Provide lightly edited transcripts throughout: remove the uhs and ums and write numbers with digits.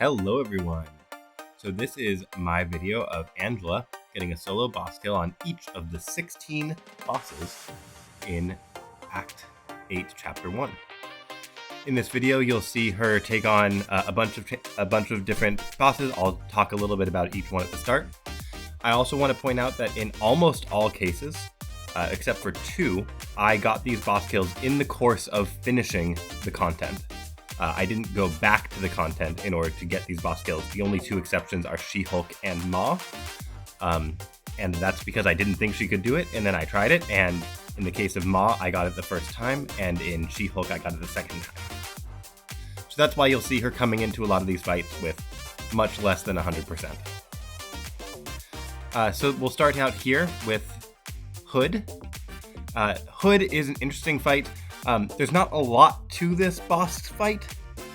Hello everyone! So this is my video of Angela getting a solo boss kill on each of the 16 bosses in Act 8, Chapter 1. In this video, you'll see her take on a bunch of different bosses. I'll talk a little bit about each one at the start. I also want to point out that in almost all cases, except for 2, I got these boss kills in the course of finishing the content. I didn't go back to the content in order to get these boss kills. The only 2 exceptions are She-Hulk and Maw. And that's because I didn't think she could do it, and then I tried it, and in the case of Maw, I got it the first time, and in She-Hulk, I got it the second time. So that's why you'll see her coming into a lot of these fights with much less than 100%. So we'll start out here with Hood. Hood is an interesting fight. There's not a lot to this boss fight.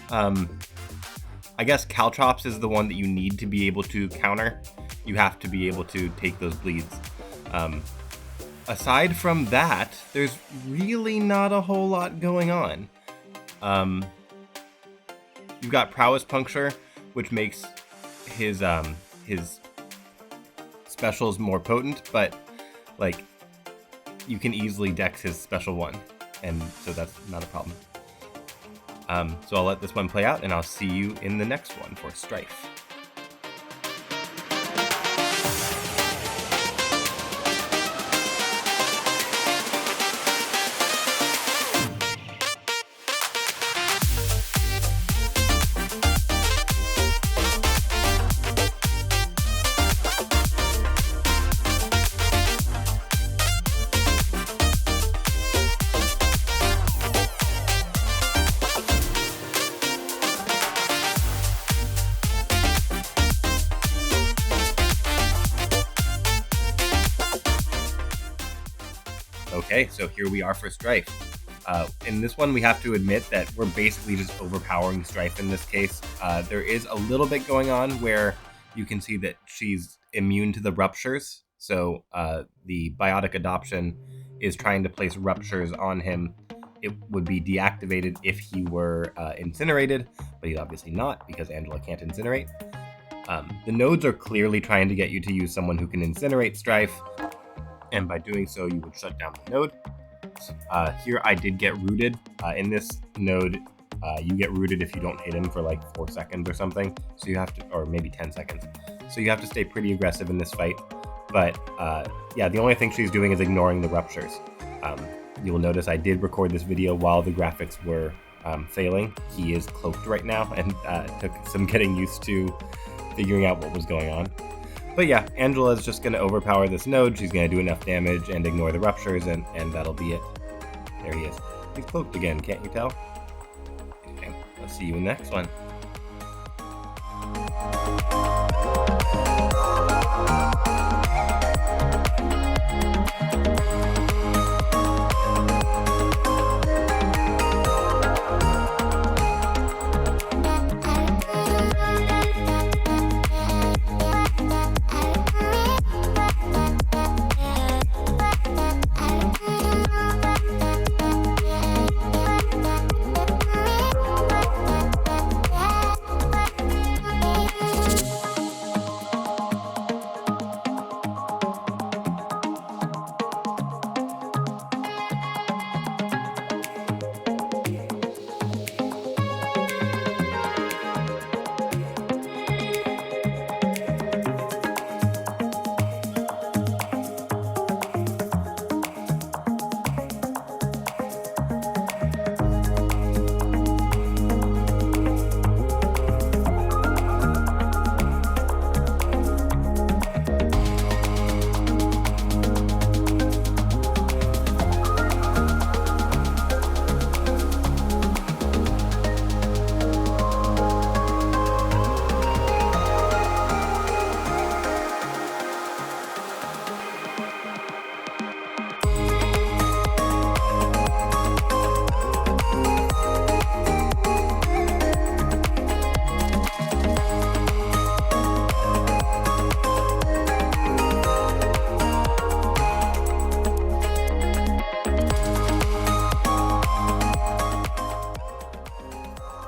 I guess Caltrops is the one that you need to be able to counter. You have to be able to take those bleeds. Aside from that, there's really not a whole lot going on. You've got Prowess Puncture, which makes his specials more potent, but like you can easily dex his special one, and so that's not a problem. So I'll let this one play out, and I'll see you in the next one for Stryfe. Okay, so here we are for Stryfe. In this one, we have to admit that we're basically just overpowering Stryfe in this case. There is a little bit going on where you can see that she's immune to the ruptures. So the biotic adoption is trying to place ruptures on him. It would be deactivated if he were incinerated, but he's obviously not because Angela can't incinerate. The nodes are clearly trying to get you to use someone who can incinerate Stryfe, and by doing so, you would shut down the node. Here I did get rooted. In this node, you get rooted if you don't hit him for like 4 seconds or something. So you have to, or maybe 10 seconds. So you have to stay pretty aggressive in this fight. But yeah, the only thing she's doing is ignoring the ruptures. You will notice I did record this video while the graphics were failing. He is cloaked right now, and took some getting used to figuring out what was going on. But yeah, Angela is just going to overpower this node. She's going to do enough damage and ignore the ruptures, and that'll be it. There he is. He's cloaked again, can't you tell? Okay, I'll see you in the next one.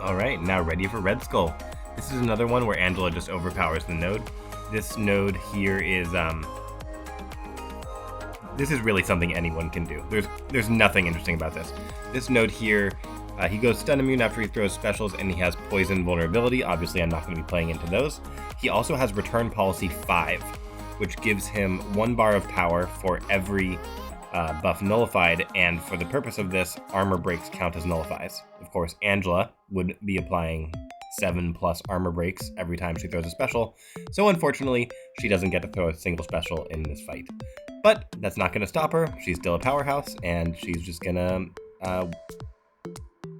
Alright, now ready for Red Skull. This is another one where Angela just overpowers the node. This node here is this is really something anyone can do. There's nothing interesting about this. This node here, he goes stun immune after he throws specials, and he has poison vulnerability. Obviously, I'm not going to be playing into those. He also has return policy 5, which gives him 1 bar of power for every buff nullified, and for the purpose of this, armor breaks count as nullifies. Of course, Angela would be applying 7+ armor breaks every time she throws a special, so unfortunately, she doesn't get to throw a single special in this fight. But that's not going to stop her. She's still a powerhouse, and she's just going to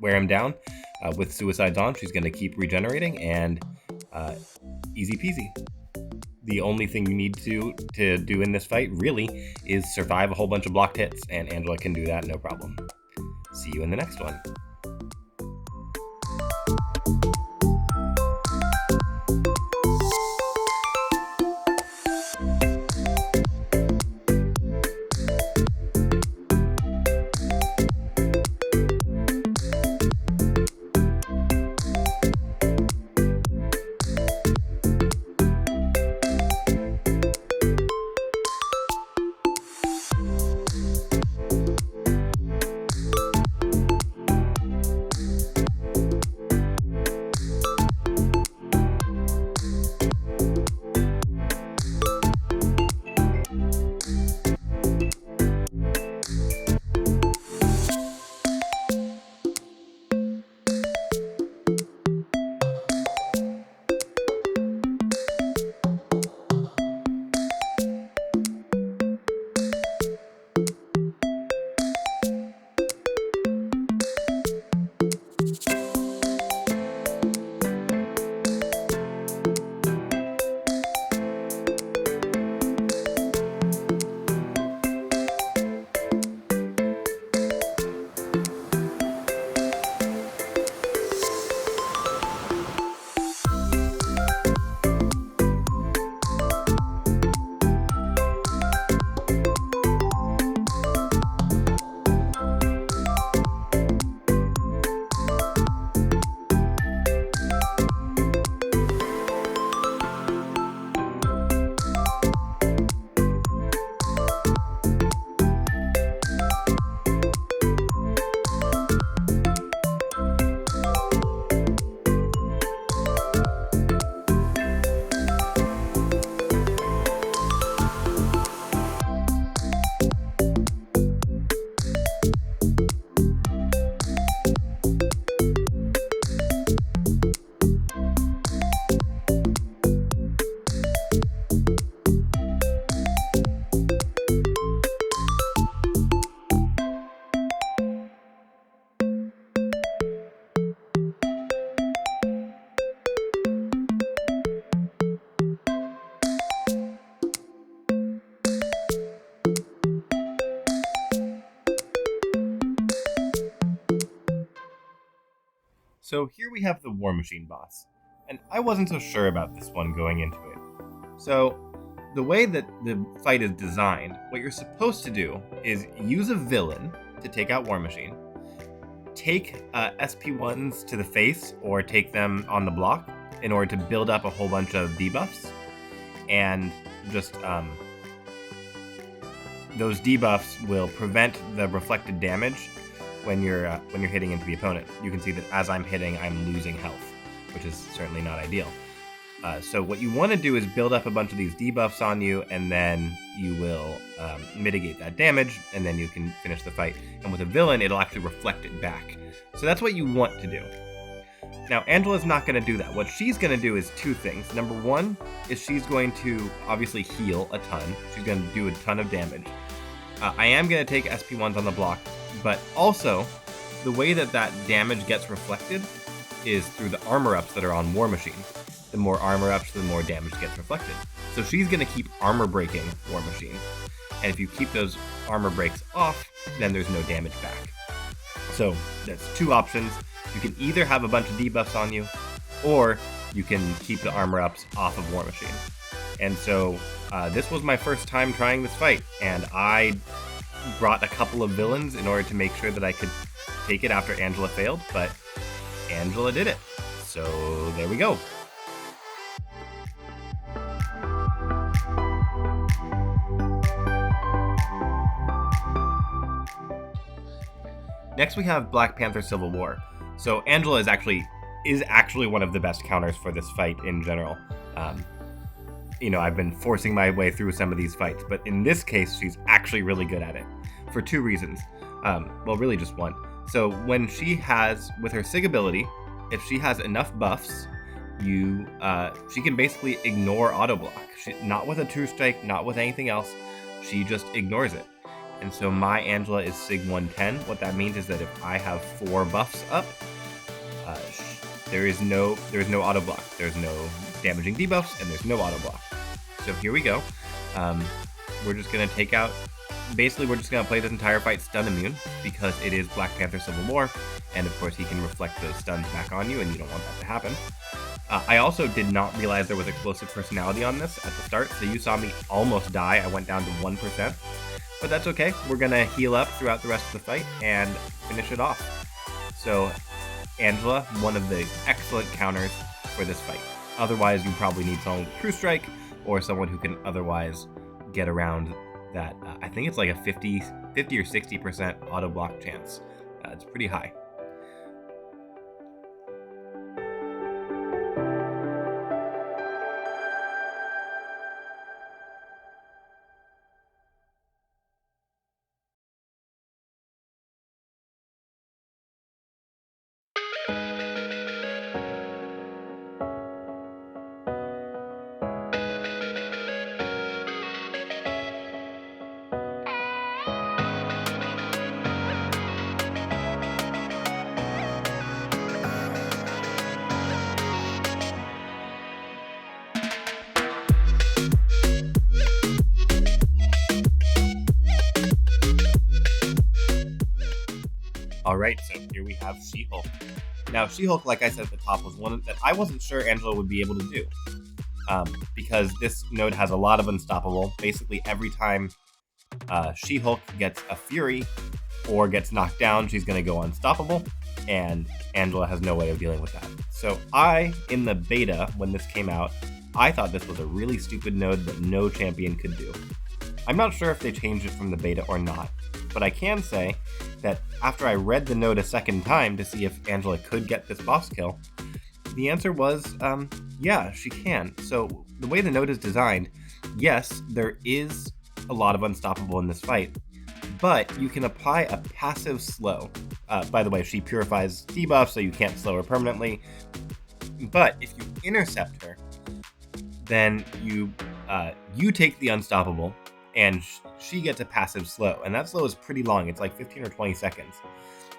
wear him down. With Suicides on, she's going to keep regenerating, and easy peasy. The only thing you need to do in this fight, really, is survive a whole bunch of blocked hits, and Angela can do that no problem. See you in the next one. So here we have the War Machine boss, and I wasn't so sure about this one going into it. So the way that the fight is designed, what you're supposed to do is use a villain to take out War Machine, take SP1s to the face or take them on the block in order to build up a whole bunch of debuffs, and just those debuffs will prevent the reflected damage when you're hitting into the opponent. You can see that as I'm hitting, I'm losing health, which is certainly not ideal. So what you want to do is build up a bunch of these debuffs on you, and then you will mitigate that damage, and then you can finish the fight. And with a villain, it'll actually reflect it back. So that's what you want to do. Now, Angela's not going to do that. What she's going to do is two things. Number one is she's going to obviously heal a ton. She's going to do a ton of damage. I am going to take SP1s on the block, but also the way that that damage gets reflected is through the armor ups that are on War Machine. The more armor ups, the more damage gets reflected. So she's going to keep armor breaking War Machine. And if you keep those armor breaks off, then there's no damage back. So that's two options. You can either have a bunch of debuffs on you, or you can keep the armor ups off of War Machine. And so this was my first time trying this fight, and I brought a couple of villains in order to make sure that I could take it after Angela failed, but Angela did it. So there we go. Next we have Black Panther Civil War. So Angela is actually one of the best counters for this fight in general. I've been forcing my way through some of these fights, but in this case, she's actually really good at it for two reasons. Really just one. So when she has, with her Sig ability, if she has enough buffs, she can basically ignore auto block. Not with a True Strike, not with anything else. She just ignores it. And so my Angela is Sig 110. What that means is that if I have 4 buffs up, there is no auto block. There's no damaging debuffs, and there's no auto block. So here we go. We're just gonna take out. Basically, we're just gonna play this entire fight stun immune because it is Black Panther Civil War, and of course he can reflect those stuns back on you, and you don't want that to happen. I also did not realize there was explosive personality on this at the start, so you saw me almost die. I went down to 1%, but that's okay. We're gonna heal up throughout the rest of the fight and finish it off. So Angela, one of the excellent counters for this fight. Otherwise, you probably need someone with True Strike or someone who can otherwise get around that. I think it's like a 50 or 60% auto block chance. It's pretty high. Alright, so here we have She-Hulk. Now, She-Hulk, like I said at the top, was one that I wasn't sure Angela would be able to do. Because this node has a lot of unstoppable. Basically, every time She-Hulk gets a Fury or gets knocked down, she's going to go unstoppable, and Angela has no way of dealing with that. So in the beta, when this came out, I thought this was a really stupid node that no champion could do. I'm not sure if they changed it from the beta or not, but I can say that after I read the node a second time to see if Angela could get this boss kill, the answer was, yeah, she can. So the way the node is designed, yes, there is a lot of unstoppable in this fight, but you can apply a passive slow. By the way, she purifies debuffs, so you can't slow her permanently. But if you intercept her, then you take the unstoppable, and she gets a passive slow, and that slow is pretty long. It's like 15 or 20 seconds.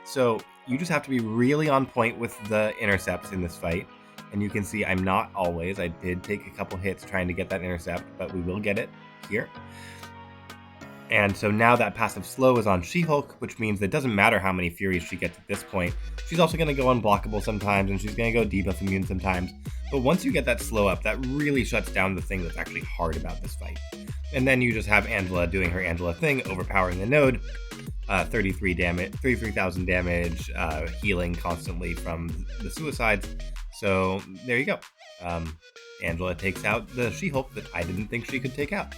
So you just have to be really on point with the intercepts in this fight. And you can see I'm not always. I did take a couple hits trying to get that intercept, but we will get it here. And so now that passive slow is on She-Hulk, which means it doesn't matter how many Furies she gets at this point. She's also going to go unblockable sometimes, and she's going to go debuff immune sometimes. But once you get that slow up, that really shuts down the thing that's actually hard about this fight. And then you just have Angela doing her Angela thing, overpowering the node, 33,000 damage, healing constantly from the suicides. So there you go. Angela takes out the She-Hulk that I didn't think she could take out.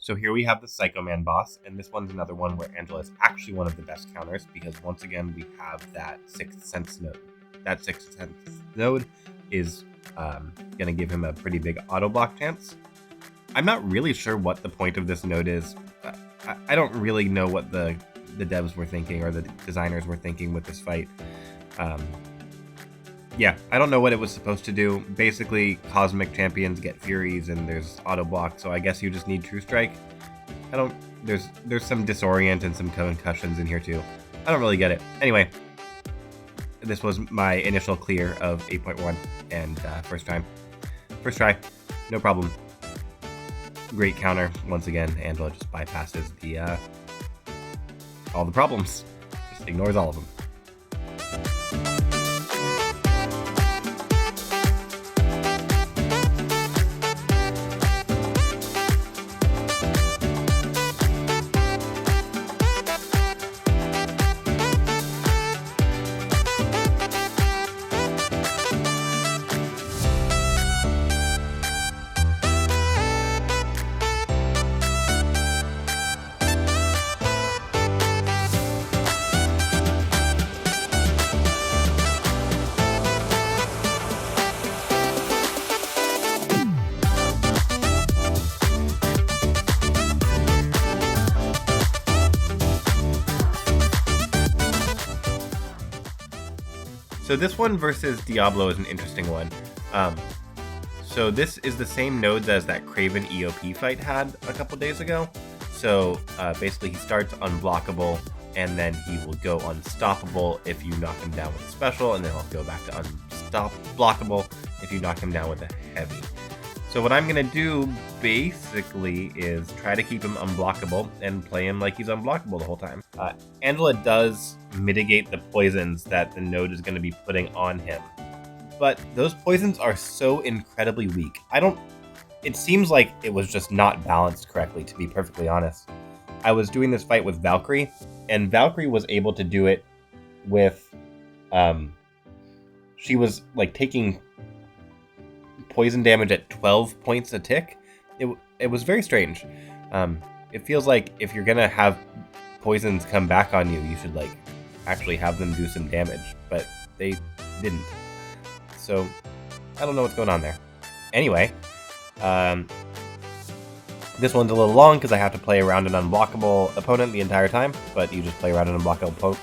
So here we have the Psychoman boss, and this one's another one where Angela is actually one of the best counters, because once again we have that Sixth Sense node. That Sixth Sense node is going to give him a pretty big auto block chance. I'm not really sure what the point of this node is. I don't really know what the devs were thinking or the designers were thinking with this fight. Yeah, I don't know what it was supposed to do. Basically, Cosmic Champions get Furies and there's auto block, so I guess you just need True Strike. There's some Disorient and some concussions in here too. I don't really get it. Anyway, this was my initial clear of 8.1 and first try, no problem. Great counter. Once again, Angela just bypasses all the problems. Just ignores all of them. So this one versus Diablo is an interesting one. So this is the same nodes as that Craven EOP fight had a couple days ago. So basically he starts unblockable, and then he will go unstoppable if you knock him down with a special, and then he'll go back to blockable if you knock him down with a heavy. So what I'm going to do basically is try to keep him unblockable and play him like he's unblockable the whole time. Angela does mitigate the poisons that the node is going to be putting on him, but those poisons are so incredibly weak. It seems like it was just not balanced correctly, to be perfectly honest. I was doing this fight with Valkyrie, and Valkyrie was able to do it with, she was like taking poison damage at 12 points a tick. It was very strange. It feels like if you're gonna have poisons come back on you, you should like actually have them do some damage, but they didn't. So I don't know what's going on there. Anyway, this one's a little long because I have to play around an unblockable opponent the entire time, but you just play around an unblockable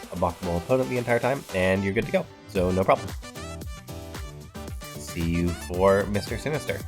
opponent the entire time, and you're good to go. So no problem. See you for Mr. Sinister.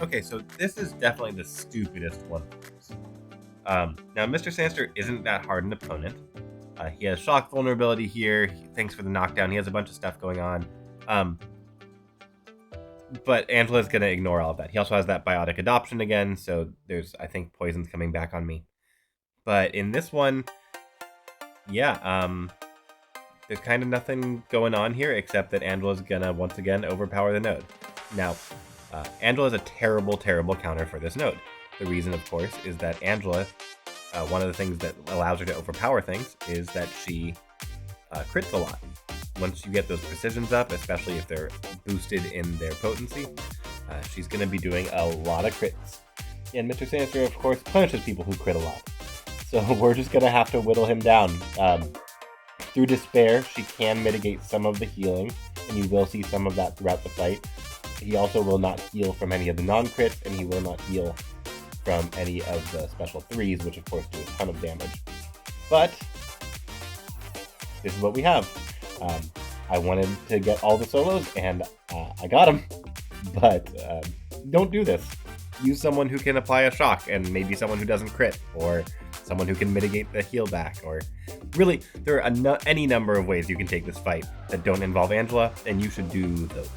Okay, so this is definitely the stupidest one. Now, Mr. Sinister isn't that hard an opponent. He has shock vulnerability here. Thanks for the knockdown. He has a bunch of stuff going on. But Angela's going to ignore all of that. He also has that biotic adoption again, so there's, I think, poisons coming back on me. But in this one, yeah, there's kind of nothing going on here except that Angela's going to, once again, overpower the node. Now, Angela is a terrible, terrible counter for this node. The reason, of course, is that Angela, one of the things that allows her to overpower things is that she crits a lot. Once you get those precisions up, especially if they're boosted in their potency, she's going to be doing a lot of crits. And Mr. Sinister, of course, punishes people who crit a lot. So we're just going to have to whittle him down. Through Despair, she can mitigate some of the healing, and you will see some of that throughout the fight. He also will not heal from any of the non-crits, and he will not heal from any of the special 3s, which of course do a ton of damage. But this is what we have. I wanted to get all the solos, and I got them. But don't do this. Use someone who can apply a shock, and maybe someone who doesn't crit, or someone who can mitigate the heal back, or really, there are any number of ways you can take this fight that don't involve Angela, and you should do those.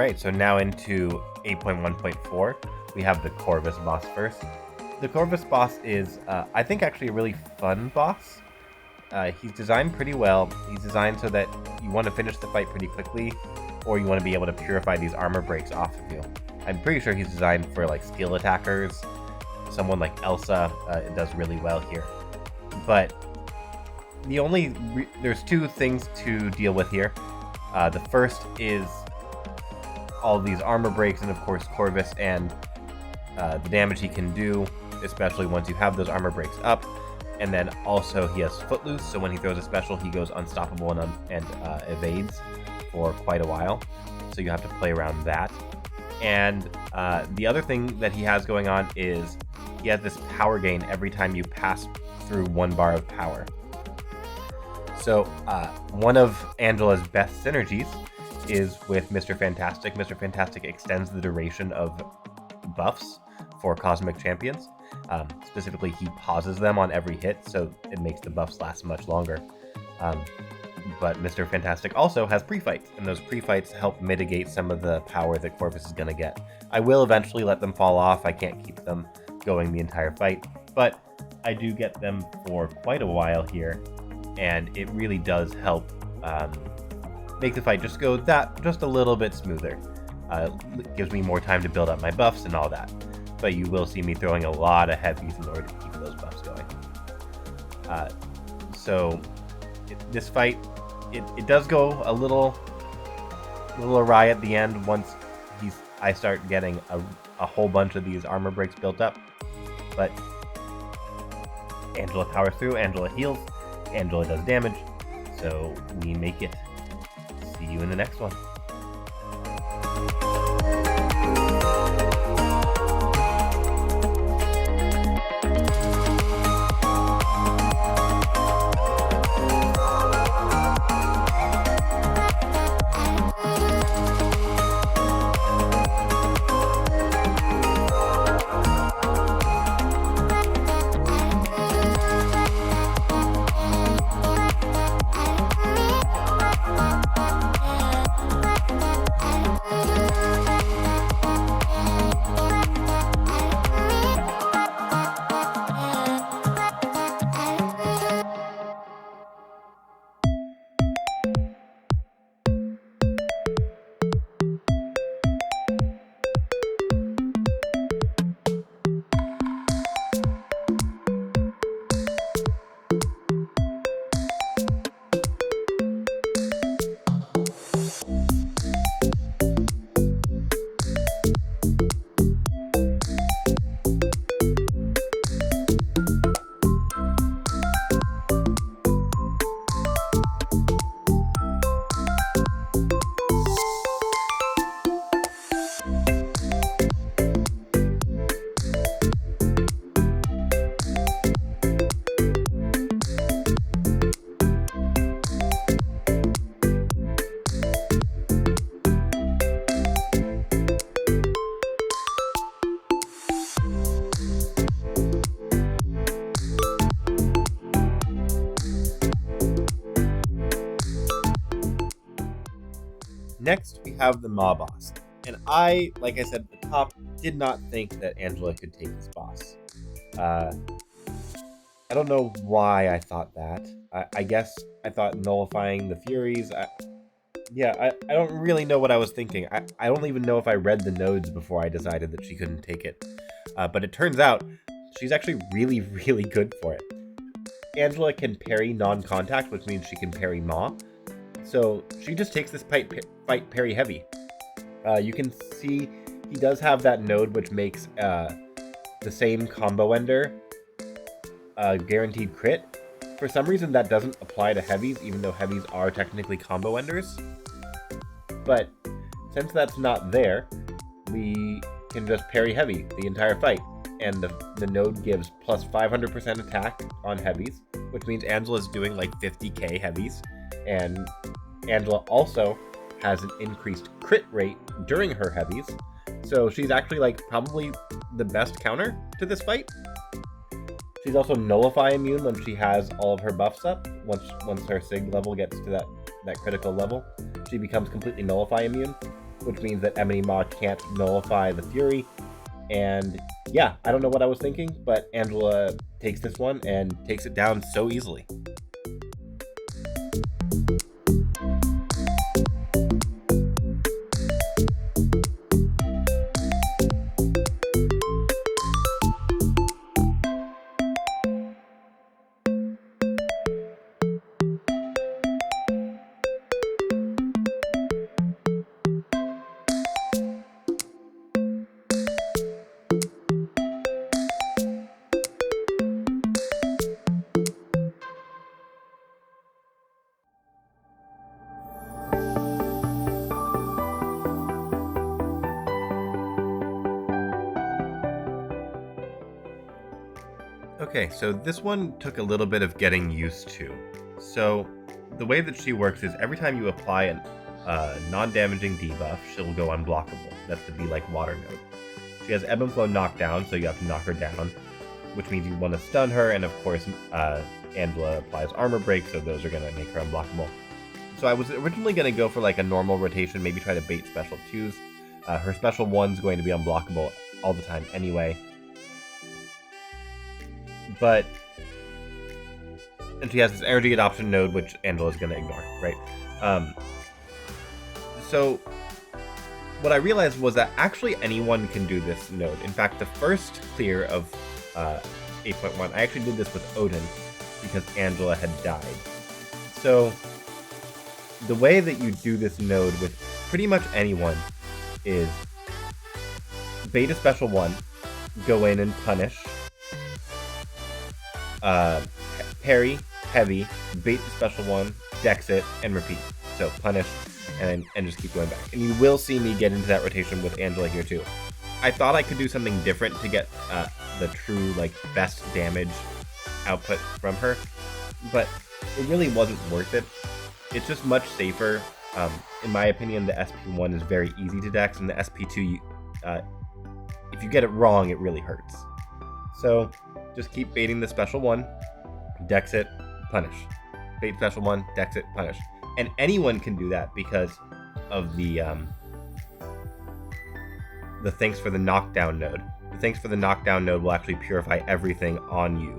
Alright, so now into 8.1.4, we have the Corvus boss first. The Corvus boss is, I think, actually a really fun boss. He's designed pretty well. He's designed so that you want to finish the fight pretty quickly, or you want to be able to purify these armor breaks off of you. I'm pretty sure he's designed for like skill attackers. Someone like Elsa does really well here. But there's two things to deal with here. The first is all these armor breaks, and of course Corvus and the damage he can do, especially once you have those armor breaks up. And then also he has Footloose, so when he throws a special, he goes unstoppable and evades for quite a while. So you have to play around that. And the other thing that he has going on is he has this power gain every time you pass through 1 bar of power. So one of Angela's best synergies is with Mr. Fantastic. Mr. Fantastic extends the duration of buffs for Cosmic Champions. Specifically, he pauses them on every hit, so it makes the buffs last much longer. But Mr. Fantastic also has pre-fights, and those pre-fights help mitigate some of the power that Corvus is going to get. I will eventually let them fall off. I can't keep them going the entire fight, but I do get them for quite a while here, and it really does help make the fight just go just a little bit smoother. It gives me more time to build up my buffs and all that. But you will see me throwing a lot of heavies in order to keep those buffs going. This fight, it does go a little awry at the end once I start getting a whole bunch of these armor breaks built up. But Angela powers through, Angela heals, Angela does damage, so we make it. See you in the next one. Next, we have the Maw boss. And I, like I said at the top, did not think that Angela could take this boss. I don't know why I thought that. I guess I thought nullifying the Furies. I don't really know what I was thinking. I don't even know if I read the nodes before I decided that she couldn't take it. But it turns out she's actually really, really good for it. Angela can parry non-contact, which means she can parry Maw. So she just takes this fight parry heavy. You can see he does have that node which makes the same combo ender guaranteed crit. For some reason that doesn't apply to heavies, even though heavies are technically combo enders. But since that's not there, we can just parry heavy the entire fight. And the node gives plus 500% attack on heavies, which means Angela's doing like 50k heavies. And Angela also has an increased crit rate during her heavies. So she's actually like probably the best counter to this fight. She's also nullify immune when she has all of her buffs up. Once her sig level gets to that critical level, she becomes completely nullify immune. which means that Ebony Maw can't nullify the Fury. And yeah, I don't know what I was thinking, but Angela takes this one and takes it down so easily. Okay, so this one took a little bit of getting used to. So the way that she works is every time you apply a non-damaging debuff, she'll go unblockable. That's the Be Like Water node. She has Ebb and Flow knockdown, so you have to knock her down, which means you want to stun her, and of course Angela applies Armor Break, so those are going to make her unblockable. So I was originally going to go for like a normal rotation, maybe try to bait special 2s. Her special 1's going to be unblockable all the time anyway. And she has this energy adoption node, which Angela's going to ignore, right? So what I realized was that actually anyone can do this node. In fact, the first clear of 8.1, I actually did this with Odin because Angela had died. So the way that you do this node with pretty much anyone is bait a special 1, go in and punish, parry, heavy, bait the special 1, dex it, and repeat. So punish, and just keep going back. And you will see me get into that rotation with Angela here too. I thought I could do something different to get the true like best damage output from her, but it really wasn't worth it. It's just much safer. In my opinion, the SP1 is very easy to dex, and the SP2, if you get it wrong, it really hurts. So just keep baiting the special 1, dex it, punish. Bait special 1, dex it, punish. And anyone can do that because of the thanks for the knockdown node. The thanks for the knockdown node will actually purify everything on you.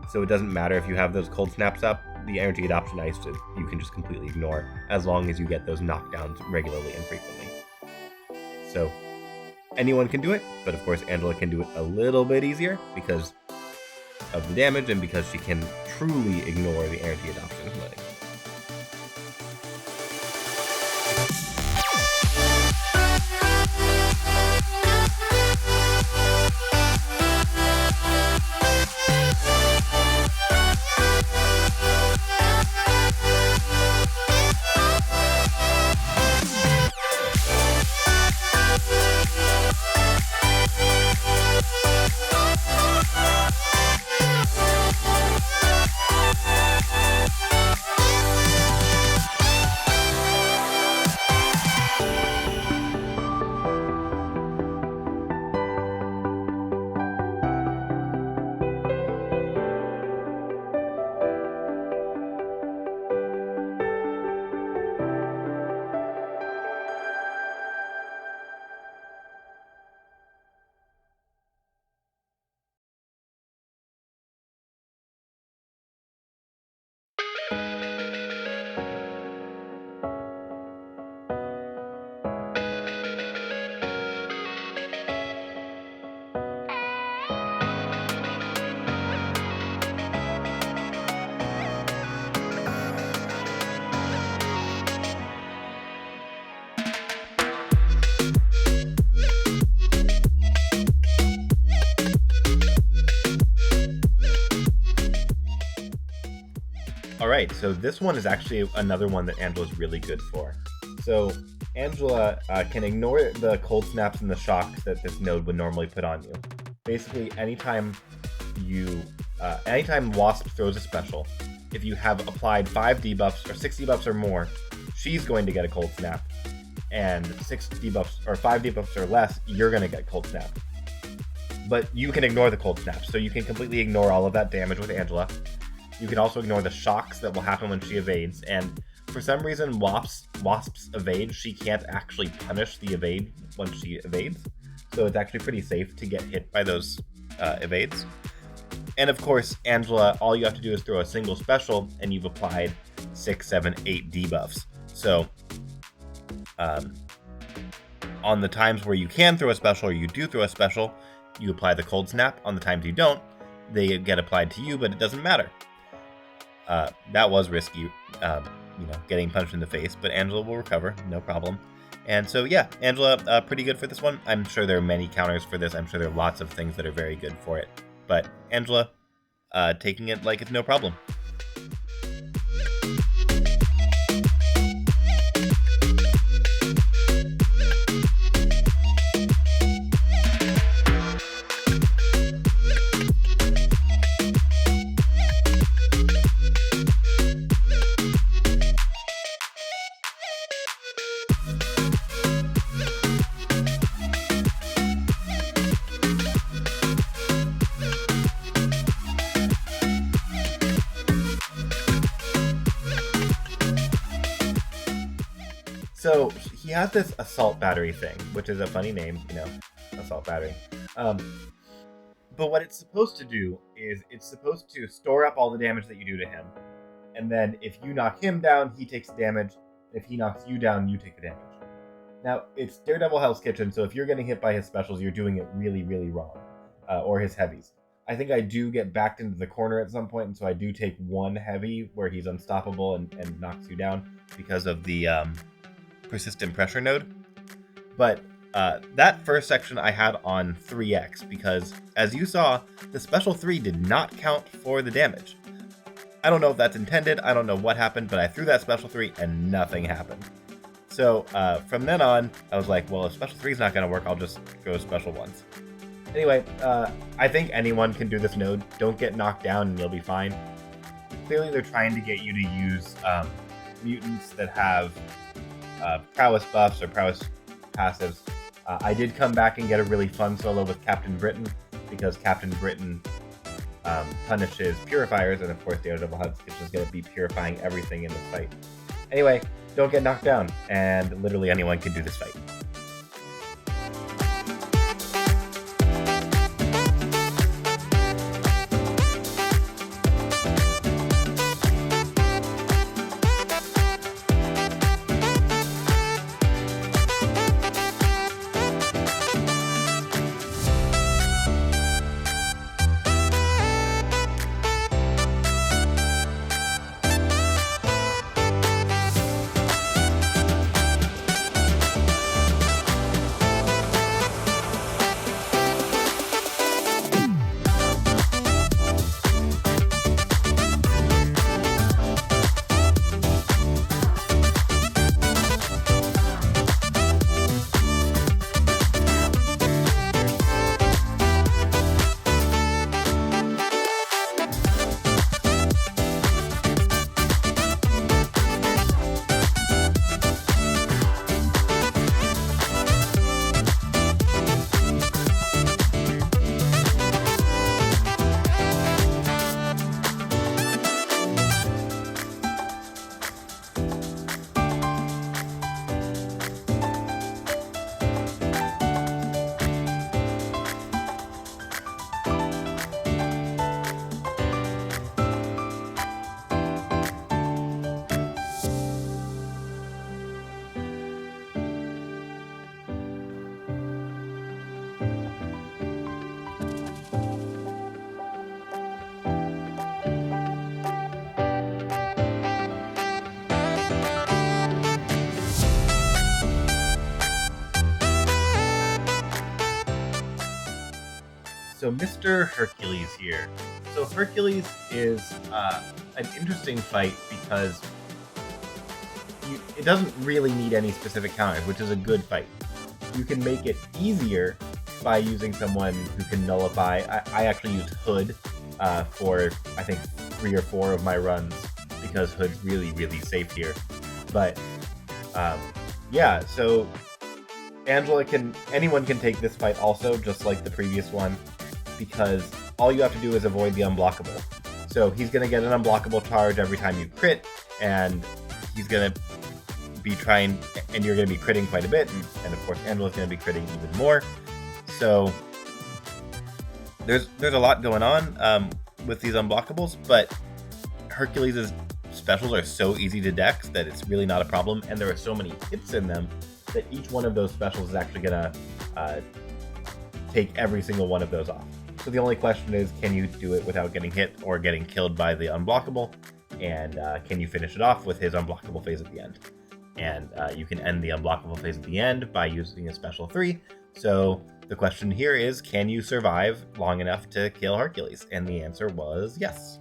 So it doesn't matter if you have those cold snaps up, the energy adoption ice you can just completely ignore as long as you get those knockdowns regularly and frequently. So anyone can do it, but of course Angela can do it a little bit easier because of the damage and because she can truly ignore the energy adoption letting. Alright, so this one is actually another one that Angela's really good for. So Angela can ignore the cold snaps and the shocks that this node would normally put on you. Basically, anytime Wasp throws a special, if you have applied 5 debuffs or 6 debuffs or more, she's going to get a cold snap. And 6 debuffs or 5 debuffs or less, you're going to get cold snap. But you can ignore the cold snaps, so you can completely ignore all of that damage with Angela. You can also ignore the shocks that will happen when she evades, and for some reason, Wasp's evade, she can't actually punish the evade once she evades. So it's actually pretty safe to get hit by those evades. And of course, Angela, all you have to do is throw a single special, and you've applied 6, 7, 8 debuffs. So, on the times where you can throw a special, or you do throw a special, you apply the Cold Snap. On the times you don't, they get applied to you, but it doesn't matter. That was risky, getting punched in the face, but Angela will recover, no problem. And so, yeah, Angela, pretty good for this one. I'm sure there are many counters for this. I'm sure there are lots of things that are very good for it. But Angela, taking it like it's no problem. So he has this assault battery thing, which is a funny name, assault battery. But what it's supposed to do is it's supposed to store up all the damage that you do to him. And then if you knock him down, he takes the damage. If he knocks you down, you take the damage. Now, it's Daredevil Hell's Kitchen, so if you're getting hit by his specials, you're doing it really, really wrong. Or his heavies. I think I do get backed into the corner at some point, and so I do take one heavy where he's unstoppable and knocks you down because of the persistent pressure node. But that first section I had on 3x because, as you saw, the special 3 did not count for the damage. I don't know if that's intended, I don't know what happened, but I threw that special 3 and nothing happened. So from then on, I was like, well, if special 3 is not going to work, I'll just go special 1s. Anyway, I think anyone can do this node. Don't get knocked down and you'll be fine. Clearly they're trying to get you to use mutants that have prowess buffs or prowess passives. I did come back and get a really fun solo with Captain Britain, because Captain Britain punishes purifiers, and of course Daredevil Hell's Kitchen is going to be purifying everything in this fight. Anyway, don't get knocked down, and literally anyone can do this fight. So Mr. Hercules here. So Hercules is an interesting fight because it doesn't really need any specific counters, which is a good fight. You can make it easier by using someone who can nullify. I actually used Hood for, I think, 3 or 4 of my runs because Hood's really, really safe here. But yeah, so anyone can take this fight also, just like the previous one, because all you have to do is avoid the unblockable. So he's going to get an unblockable charge every time you crit, and he's going to be trying, and you're going to be critting quite a bit, and of course Angela's going to be critting even more. So there's a lot going on with these unblockables, but Hercules' specials are so easy to dex that it's really not a problem, and there are so many hits in them that each one of those specials is actually going to take every single one of those off. So the only question is, can you do it without getting hit or getting killed by the unblockable? And can you finish it off with his unblockable phase at the end? And you can end the unblockable phase at the end by using a special 3. So the question here is, can you survive long enough to kill Hercules? And the answer was yes.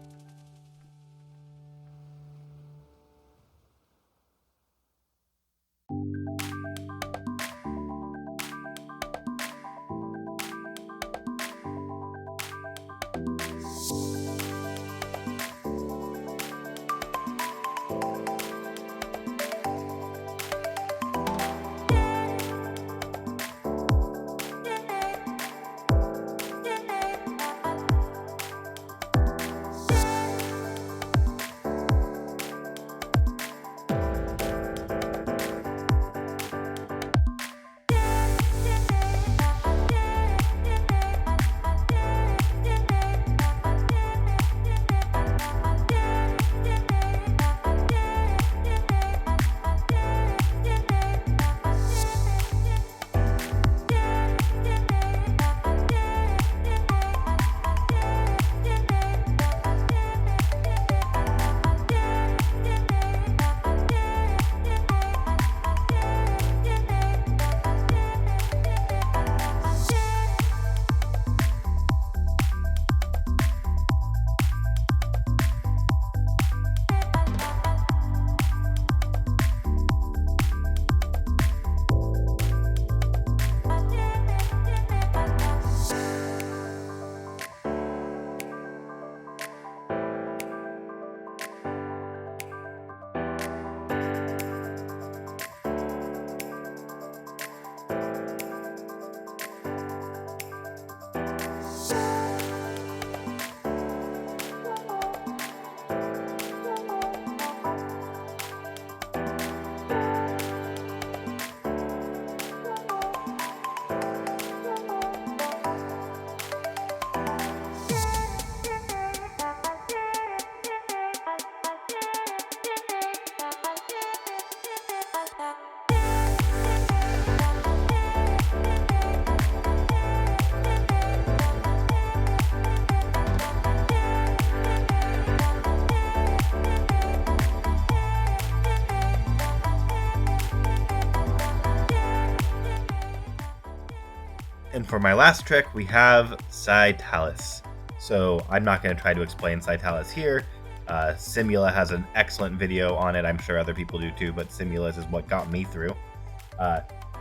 And for my last trick, we have Scytalis. So I'm not going to try to explain Scytalis here. Simula has an excellent video on it. I'm sure other people do too, but Simula's is what got me through.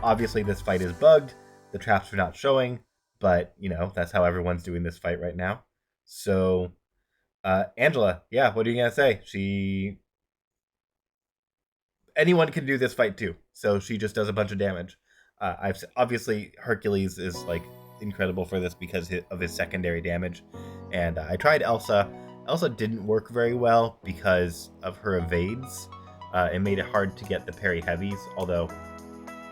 Obviously, this fight is bugged. The traps are not showing, but, you know, that's how everyone's doing this fight right now. So, Angela, yeah, what are you going to say? Anyone can do this fight too, so she just does a bunch of damage. Obviously, Hercules is, like, incredible for this because of his secondary damage. And I tried Elsa. Elsa didn't work very well because of her evades. It made it hard to get the parry heavies, although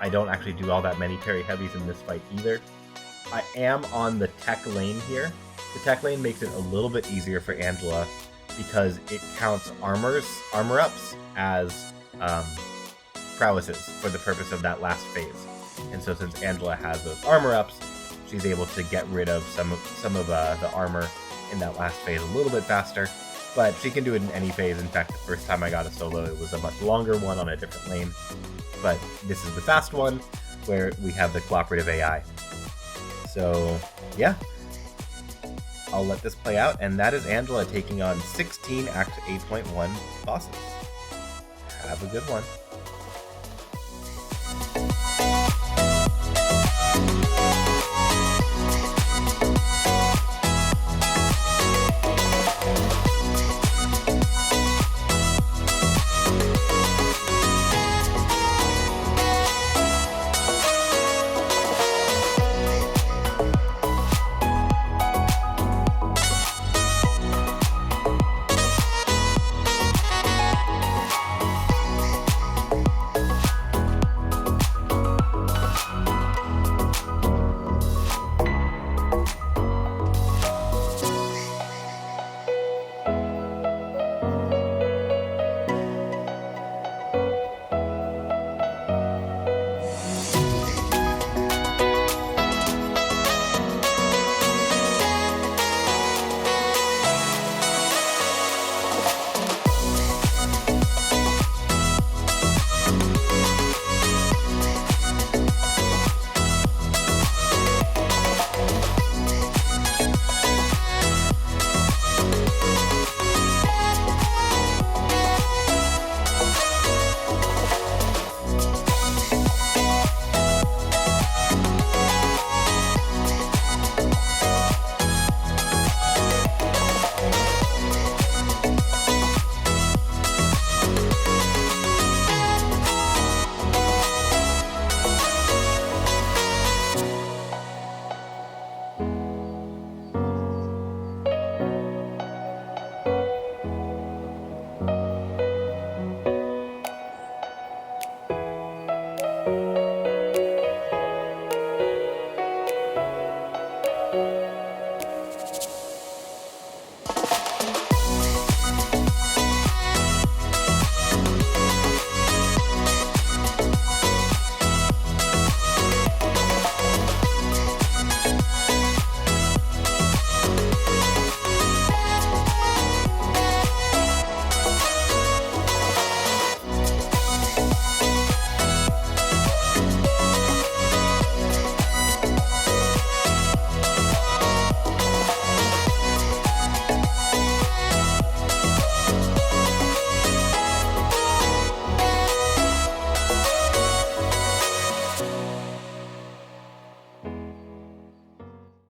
I don't actually do all that many parry heavies in this fight either. I am on the tech lane here. The tech lane makes it a little bit easier for Angela because it counts armor ups as prowesses for the purpose of that last phase. And so since Angela has those armor ups, she's able to get rid of some of the armor in that last phase a little bit faster. But she can do it in any phase. In fact, the first time I got a solo, it was a much longer one on a different lane. But this is the fast one where we have the cooperative AI. So, yeah. I'll let this play out, and that is Angela taking on 16 Act 8.1 bosses. Have a good one.